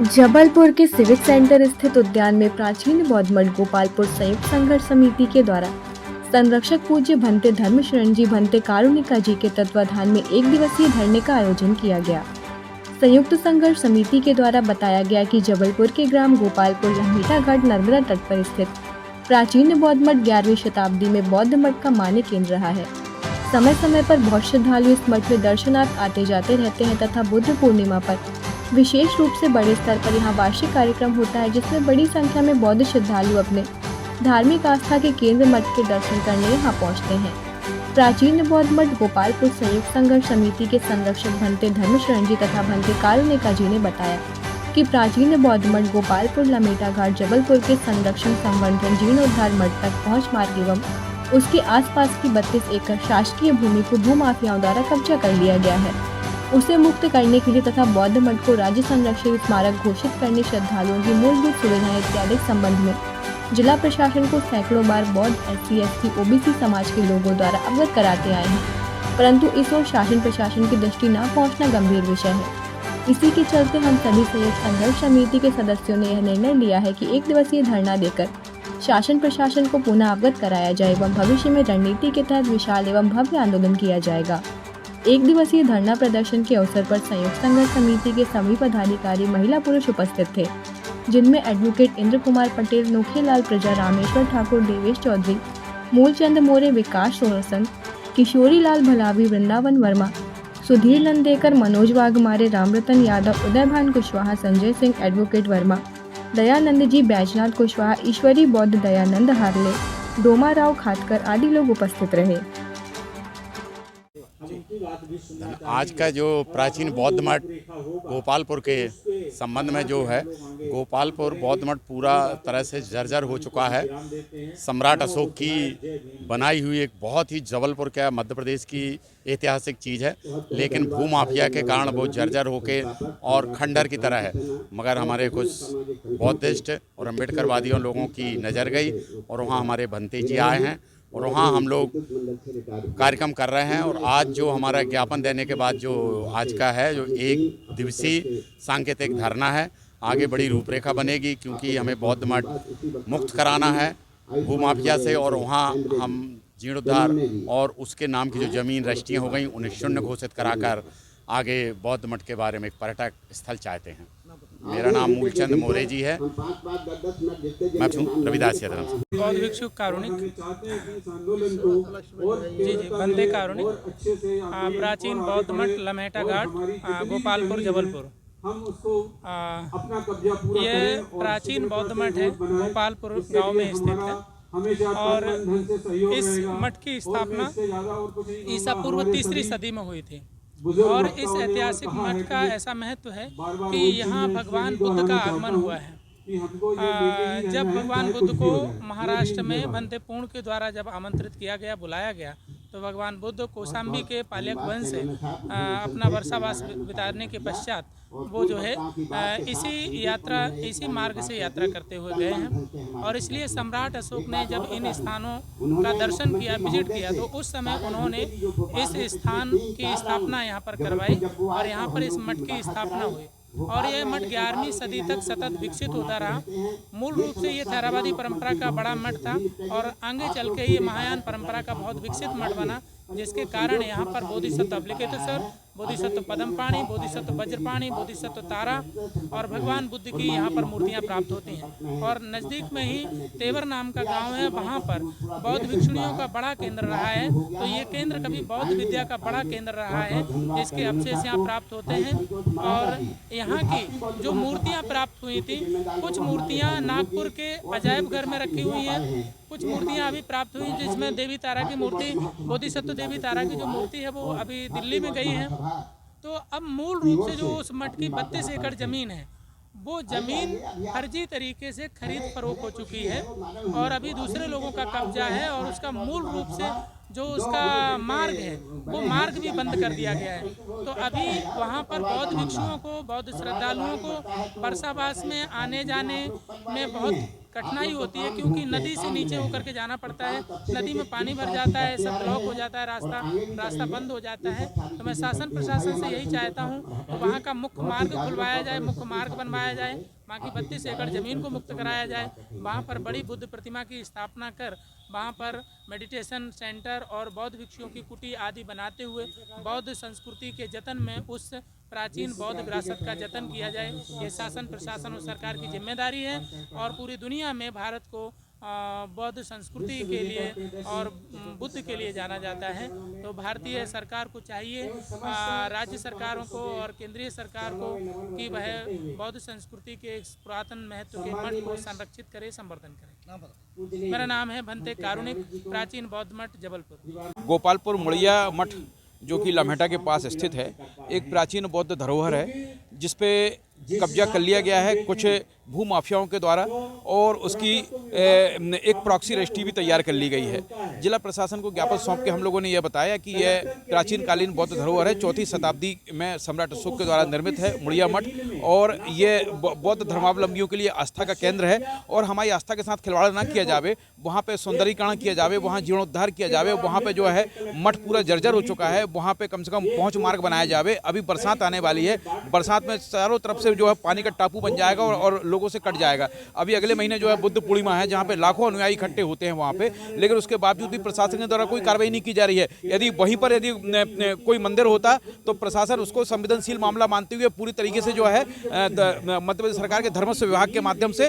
जबलपुर के civic centre स्थित उद्यान में प्राचीन बौद्ध मठ गोपालपुर संयुक्त संघर्ष समिति के द्वारा संरक्षक पूज्य भंते धर्मशरण जी भंते कारुणिका जी के तत्वाधान में एक दिवसीय धरने का आयोजन किया गया। संयुक्त संघर्ष समिति के द्वारा बताया गया कि जबलपुर के ग्राम गोपालपुर लम्हेटा घाट नर्मदा तट पर स्थित प्राचीन बौद्ध मठ 11वीं शताब्दी में बौद्ध मठ का मान्य केंद्र रहा है। समय समय पर बहुत श्रद्धालु इस मठ में दर्शनार्थ आते जाते रहते हैं तथा बुद्ध पूर्णिमा पर विशेष रूप से बड़े स्तर पर यहाँ वार्षिक कार्यक्रम होता है, जिसमें बड़ी संख्या में बौद्ध श्रद्धालु अपने धार्मिक आस्था के केंद्र मठ के दर्शन करने यहाँ पहुँचते हैं। प्राचीन बौद्ध मठ गोपालपुर संयुक्त संघर्ष समिति के संरक्षक भंते धर्मशरण जी तथा भंते कारुणिका जी ने बताया कि प्राचीन बौद्ध मठ गोपालपुर लम्हेटा घाट जबलपुर के संरक्षण संवर्धन जीर्णोद्धार मठ तक पहुँच मार्ग एवं उसके आसपास की 32 एकड़ शासकीय भूमि को भूमाफियाओं द्वारा कब्जा कर लिया गया है। उसे मुक्त करने के लिए तथा बौद्ध मठ को राज्य संरक्षित स्मारक घोषित करने श्रद्धालुओं की मूलभूत सुविधाएं इत्यादि संबंध में जिला प्रशासन को सैकड़ों बार बौद्ध SC ST OBC समाज के लोगों द्वारा अवगत कराते आए हैं, परंतु इस ओर शासन प्रशासन की दृष्टि न पहुंचना गंभीर विषय है। इसी के चलते हम सभी संयुक्त संघर्ष समिति के सदस्यों ने यह निर्णय लिया है कि एक दिवसीय धरना देकर शासन प्रशासन को पुनः अवगत कराया जाए एवं भविष्य में रणनीति के तहत विशाल एवं भव्य आंदोलन किया जाएगा। एक दिवसीय धरना प्रदर्शन के अवसर पर संयुक्त संघर्ष समिति के सभी पदाधिकारी महिला पुरुष उपस्थित थे, जिनमें एडवोकेट इंद्र कुमार पटेल, नोखेलाल प्रजा, रामेश्वर ठाकुर, देवेश चौधरी, मूलचंद मोरे, विकास सोरसन, किशोरी लाल भलावी, वृंदावन वर्मा, सुधीर नंदेकर, मनोज वाघमारे, रामरतन यादव, उदयभान कुशवाहा, संजय सिंह, एडवोकेट वर्मा, दयानंद जी, बैजनाथ कुशवाहा, ईश्वरी बौद्ध, दयानंद हारले, डोमा राव खाटकर आदि लोग उपस्थित रहे। आज का जो प्राचीन बौद्ध मठ गोपालपुर के संबंध में जो है, गोपालपुर बौद्ध मठ पूरा तरह से जर्जर हो चुका है। सम्राट अशोक की बनाई हुई एक बहुत ही जबलपुर का मध्य प्रदेश की ऐतिहासिक चीज़ है, लेकिन भूमाफिया के कारण वो जर्जर होके और खंडर की तरह है। मगर हमारे कुछ बौद्धिस्ट और अम्बेडकरवादियों लोगों की नज़र गई और वहाँ हमारे भंते जी आए हैं और वहाँ हम लोग कार्यक्रम कर रहे हैं। और आज जो हमारा ज्ञापन देने के बाद जो आज का है, जो एक दिवसीय सांकेतिक धरना है, आगे बड़ी रूपरेखा बनेगी, क्योंकि हमें बौद्ध मठ मुक्त कराना है भूमाफिया से। और वहाँ हम जीर्णोद्धार और उसके नाम की जो ज़मीन रजिस्ट्रियाँ हो गई उन्हें शून्य घोषित कराकर आगे बौद्ध मठ के बारे में एक पर्यटक स्थल चाहते हैं। मेरा नाम मूलचंद मोरे जी है, मैं रविदास यादव से। बौद्ध भिक्षु कारुणिक जी भंते कारुणिक, प्राचीन बौद्ध मठ लम्हेटा घाट गोपालपुर जबलपुर। ये प्राचीन बौद्ध मठ है, गोपालपुर गांव में स्थित है और इस मठ की स्थापना ईसा पूर्व 3री सदी में हुई थी। और इस ऐतिहासिक मठ का ऐसा महत्व है कि यहाँ भगवान बुद्ध का आगमन हुआ है। जब भगवान बुद्ध को महाराष्ट्र में भंते पूर्ण के द्वारा जब आमंत्रित किया गया, बुलाया गया, तो भगवान बुद्ध कौशाम्बी के पालक वंश से अपना वर्षावास बिताने के पश्चात वो जो है इसी मार्ग से यात्रा करते हुए गए हैं। और इसलिए सम्राट अशोक ने जब इन स्थानों का दर्शन किया, विजिट किया, तो उस समय उन्होंने इस स्थान की स्थापना यहाँ पर करवाई और यहाँ पर इस मठ की स्थापना हुई। और यह मठ 11वीं सदी तक सतत विकसित होता रहा। मूल रूप से ये थेरावादी परंपरा का बड़ा मठ था और आगे चल के ये महायान परंपरा का बहुत विकसित मठ बना, जिसके कारण यहाँ पर बोधिसत्व अवलिकेतेश्वर, बोधिसत्व पद्मपाणि, बोधिसत्व वज्रपाणि, बोधिसत्व तारा और भगवान बुद्ध की यहाँ पर मूर्तियाँ प्राप्त होती हैं। और नज़दीक में ही तेवर नाम का गांव है, वहाँ पर बौद्ध भिक्षुणियों का बड़ा केंद्र रहा है। तो ये केंद्र कभी बौद्ध विद्या का बड़ा केंद्र रहा है, जिसके अवशेष यहाँ प्राप्त होते हैं। और यहाँ की जो मूर्तियाँ प्राप्त हुई थी, कुछ मूर्तियाँ नागपुर के अजायब घर में रखी हुई हैं, कुछ मूर्तियाँ अभी प्राप्त हुई, जिसमें देवी तारा की मूर्ति, बोधिसत्व देवी तारा की जो मूर्ति है वो अभी दिल्ली में गई है। तो अब मूल रूप से जो उस मठ की 32 एकड़ ज़मीन है, वो ज़मीन फर्जी तरीके से खरीद फरोख्त हो चुकी है और अभी दूसरे लोगों का कब्जा है। और उसका मूल रूप से जो उसका मार्ग है, वो मार्ग भी बंद कर दिया गया है। तो अभी वहाँ पर बौद्ध भिक्षुओं को, बौद्ध श्रद्धालुओं को वर्षावास में आने जाने में बहुत कठिनाई होती है, क्योंकि नदी से नीचे होकर के जाना पड़ता है। नदी में पानी भर जाता है, सब ब्लॉक हो जाता है, रास्ता बंद हो जाता है। तो मैं शासन प्रशासन से यही चाहता हूँ तो वहाँ का मुख्य मार्ग खुलवाया जाए, मुख्य मार्ग बनवाया जाए, वहाँ की 32 एकड़ ज़मीन को मुक्त कराया जाए, वहाँ पर बड़ी बुद्ध प्रतिमा की स्थापना कर वहाँ पर मेडिटेशन सेंटर और बौद्ध भिक्षुओं की कुटी आदि बनाते हुए बौद्ध संस्कृति के जतन में उस प्राचीन बौद्ध विरासत का जतन किया जाए। ये शासन प्रशासन और सरकार की जिम्मेदारी है और पूरी दुनिया में भारत को बौद्ध संस्कृति के लिए और बुद्ध के लिए जाना जाता है। तो भारतीय सरकार को चाहिए, राज्य सरकारों को और केंद्रीय सरकार को, कि वह बौद्ध संस्कृति के पुरातन महत्व के मठ को संरक्षित करे, संवर्धन करे। मेरा नाम है भंते कारुणिक, प्राचीन बौद्ध मठ जबलपुर। गोपालपुर मुड़िया मठ जो कि लम्हेटा के पास स्थित है, एक प्राचीन बौद्ध धरोहर है जिस पे कब्जा कर लिया गया है कुछ भूमाफियाओं के द्वारा और उसकी एक प्रॉक्सी रजिस्ट्री भी तैयार कर ली गई है। जिला प्रशासन को ज्ञापन सौंप के हम लोगों ने यह बताया कि यह प्राचीन कालीन बौद्ध धरोहर है, 4वीं शताब्दी में सम्राट अशोक के द्वारा निर्मित है मुड़िया मठ, और ये बौद्ध धर्मावलंबियों के लिए आस्था का केंद्र है और हमारी आस्था के साथ खिलवाड़ ना किया जावे, वहाँ पे सौंदर्यीकरण किया जावे, वहाँ जीर्णोद्धार किया जावे, वहाँ पे जो है मठ पूरा जर्जर हो चुका है, वहाँ पे कम से कम पहुँच मार्ग बनाया जावे। अभी बरसात आने वाली है, बरसात में चारों तरफ से जो है पानी का टापू बन जाएगा और लोगों से कट जाएगा। अभी अगले महीने जो है बुद्ध पूर्णिमा है जहाँ पे लाखों अनुयायी इकट्ठे होते हैं वहाँ पे, लेकिन उसके बावजूद भी प्रशासन के द्वारा कोई कार्रवाई नहीं की जा रही है। यदि वहीं पर यदि कोई मंदिर होता तो प्रशासन उसको संवेदनशील मामला मानते हुए पूरी तरीके से जो है मध्य प्रदेश सरकार के धर्मस्व विभाग के माध्यम से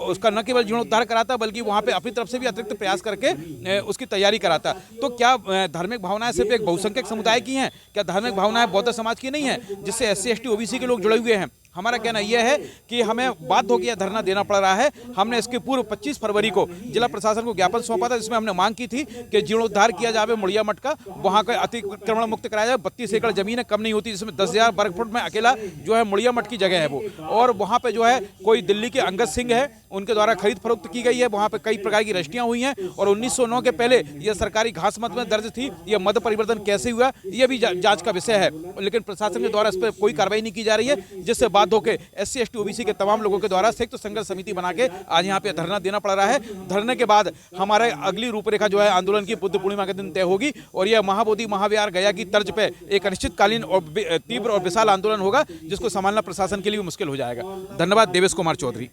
उसका न केवल जीर्णोद्धार कराता बल्कि वहाँ पे अपनी तरफ से भी अतिरिक्त प्रयास करके उसकी तैयारी कराता। तो क्या धार्मिक भावनाएं सिर्फ एक बहुसंख्यक समुदाय की हैं? क्या धार्मिक भावनाएं बौद्ध समाज की नहीं है जिससे SC ST OBC के लोग जुड़े हुए हैं? हमारा कहना यह है कि हमें बाध्य होकर यह धरना देना पड़ रहा है। हमने इसके पूर्व 25 फरवरी को जिला प्रशासन को ज्ञापन सौंपा था जिसमें हमने मांग की थी कि जीर्णोद्धार किया जाए मुड़िया मठ का, वहाँ का अतिक्रमण मुक्त कराया जाए। 32 एकड़ जमीन है, कम नहीं होती, जिसमें 10,000 वर्ग फुट में अकेला जो है मुड़िया मठ की जगह है वो, और वहाँ पे जो है कोई दिल्ली के अंगद सिंह है उनके द्वारा खरीद फरोख्त की गई है। वहाँ पे कई प्रकार की रजिस्ट्रियाँ हुई हैं और 1909 के पहले यह सरकारी घास मत में दर्ज थी। यह मत परिवर्तन कैसे हुआ यह भी जांच का विषय है, लेकिन प्रशासन के द्वारा इस पर कोई कार्रवाई नहीं की जा रही है, जिससे बाध्य होकर SC ST OBC के तमाम लोगों के द्वारा संयुक्त संघर्ष समिति बना के आज यहाँ पे धरना देना पड़ रहा है। धरने के बाद हमारे अगली रूपरेखा जो है आंदोलन की बुद्ध पूर्णिमा के दिन तय होगी और यह महाबोधि महाविहार गया की तर्ज पे एक अनिश्चितकालीन और तीव्र और विशाल आंदोलन होगा जिसको संभालना प्रशासन के लिए मुश्किल हो जाएगा। धन्यवाद। देवेश कुमार चौधरी।